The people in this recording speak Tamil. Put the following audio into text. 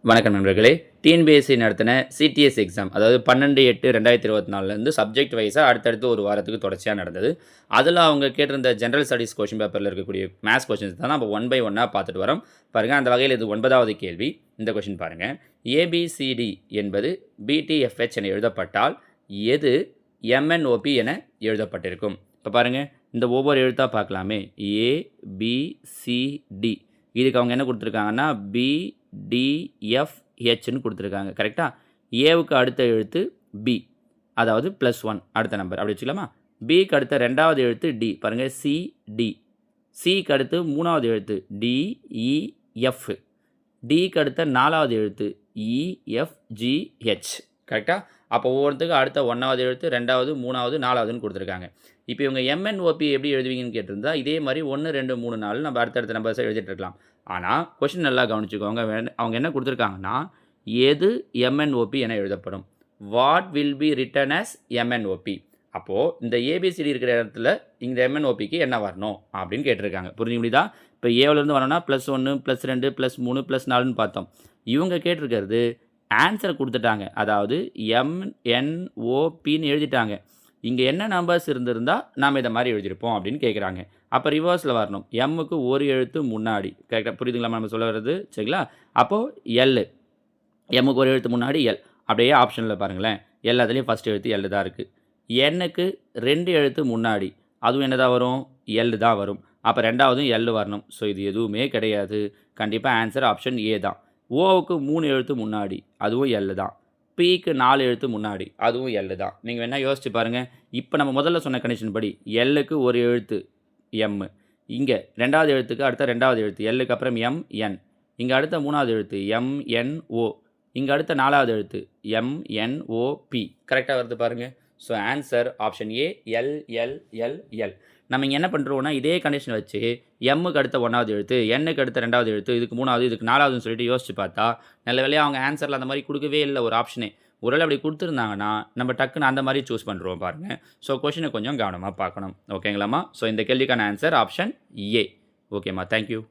வணக்கம் நண்பர்களே. டிஎன்பிஎஸ்சி நடத்தின சிடிஎஸ் எக்ஸாம் அதாவது 12/8/2024 சப்ஜெக்ட் வைஸாக அடுத்தடுத்து ஒரு வாரத்துக்கு தொடர்ச்சியாக நடந்தது. அதில் அவங்க கேட்டிருந்த ஜென்ரல் ஸ்டடீஸ் கொஷின் பேப்பரில் இருக்கக்கூடிய மேத்ஸ் கொஷின்ஸ் தான் நம்ம ஒன் பை ஒன்னாக பார்த்துட்டு வரோம். பாருங்கள், அந்த வகையில் இது 9வது கேள்வி. இந்த கொஷின் பாருங்கள். ஏபிசிடி என்பது பிடிஎஃப்ஹெச் என எழுதப்பட்டால் எது எம்என்ஓபி என எழுதப்பட்டிருக்கும்? இப்போ பாருங்கள், இந்த ஒவ்வொரு எழுத்தாக பார்க்கலாமே. ஏபிசிடி இதுக்கு அவங்க என்ன கொடுத்துருக்காங்கன்னா பிடிஎஃப்ஹெச்னு கொடுத்துருக்காங்க. கரெக்டாக? ஏவுக்கு அடுத்த எழுத்து பி, அதாவது +1 அடுத்த நம்பர் அப்படி வச்சுக்கலாமா? பிக்கு அடுத்த ரெண்டாவது எழுத்து டி, பாருங்கள் சிடி. சிக்கு அடுத்து மூணாவது எழுத்து டிஇஎஃப். டிக்கு அடுத்த நாலாவது எழுத்து இஎஃப்ஜிஹெச். கரெக்டாக? அப்போ ஒவ்வொருத்துக்கும் அடுத்த 1வது எழுத்து, 2வது, 3வது, 4வதுன்னு கொடுத்துருக்காங்க. இப்போ இவங்க எம்என்ஓபி எப்படி எழுதுவீங்கன்னு கேட்டிருந்தா இதே மாதிரி 1, 2, 3, 4 நம்ம அடுத்தடுத்த நம்பர்ஸை எழுதிட்டு இருக்கலாம். ஆனால் கொஷின் நல்லா கவனிச்சுக்கோங்க. அவங்க என்ன கொடுத்துருக்காங்கன்னா எது எம்என்ஓபி என எழுதப்படும்? What will be written as MNOP? அப்போது இந்த ஏபிசிடி இருக்கிற இடத்துல இந்த எம்என்ஓபிக்கு என்ன வரணும் அப்படின்னு கேட்டிருக்காங்க. புரிஞ்சு முடியுதா? இப்போ ஏவிலேருந்து வரணும்னா +1 +2 +3 +4ன்னு பார்த்தோம். இவங்க கேட்டிருக்கிறது ஆன்சரை கொடுத்துட்டாங்க, அதாவது எம்என்ஓபின்னு எழுதிட்டாங்க. இங்கே என்ன நம்பர்ஸ் இருந்திருந்தால் நாம் இதை மாதிரி எழுதியிருப்போம் அப்படின்னு கேட்குறாங்க. அப்போ ரிவர்ஸில் வரணும். எம்முக்கு ஒரு எழுத்து முன்னாடி. கரெக்டாக புரியுதுங்களா நம்ம சொல்ல வர்றது? சரிங்களா? அப்போது எல், எம்முக்கு ஒரு எழுத்து முன்னாடி எல். அப்படியே ஆப்ஷனில் பாருங்களேன், எல்லாத்துலேயும் ஃபஸ்ட் எழுத்து எல் தான் இருக்குது. எண்ணுக்கு 2 எழுத்து முன்னாடி, அதுவும் என்ன தான் வரும்? எல் தான் வரும். அப்போ ரெண்டாவதும் எல் வரணும். ஸோ இது எதுவுமே கிடையாது. கண்டிப்பாக ஆன்சர் ஆப்ஷன் ஏ தான். ஓவுக்கு 3 எழுத்து முன்னாடி, அதுவும் எல் தான். பிக்கு 4 எழுத்து முன்னாடி, அதுவும் எல் தான். நீங்கள் வேணால் யோசிச்சு பாருங்கள். இப்போ நம்ம முதல்ல சொன்ன கண்டிஷன் படி எல்லுக்கு ஒரு எழுத்து எம், இங்கே ரெண்டாவது எழுத்துக்கு அடுத்த ரெண்டாவது எழுத்து எல்லுக்கு அப்புறம் எம்என், இங்கே அடுத்த மூணாவது எழுத்து எம்என்ஓ, இங்கே அடுத்த நாலாவது எழுத்து எம்என்ஓபி. கரெக்டாக வருது பாருங்கள். So answer option A, L. நம்ம இங்கே என்ன பண்ணுறோன்னா இதே கண்டிஷன் வச்சு எம்முக்கு அடுத்த 1வது எழுத்து, எண்ணுக்கு அடுத்த 2வது எழுத்து, இதுக்கு 3வது, இதுக்கு 4வதுன்னு சொல்லிட்டு யோசிச்சு பார்த்தா நல்ல வேலையாக அவங்க ஆன்சரில் அந்த மாதிரி கொடுக்கவே இல்லை ஒரு ஆப்ஷனே. ஒருவேளை அப்படி கொடுத்துருந்தாங்கன்னா நம்ம டக்குன்னு அந்த மாதிரி சூஸ் பண்ணுறோம் பாருங்கள். ஸோ கொஷினை கொஞ்சம் கவனமாக பார்க்கணும். ஓகேங்களாம்மா? ஸோ இந்த கேள்விக்கான ஆன்சர் ஆப்ஷன் ஏ. ஓகேம்மா, தேங்க்யூ.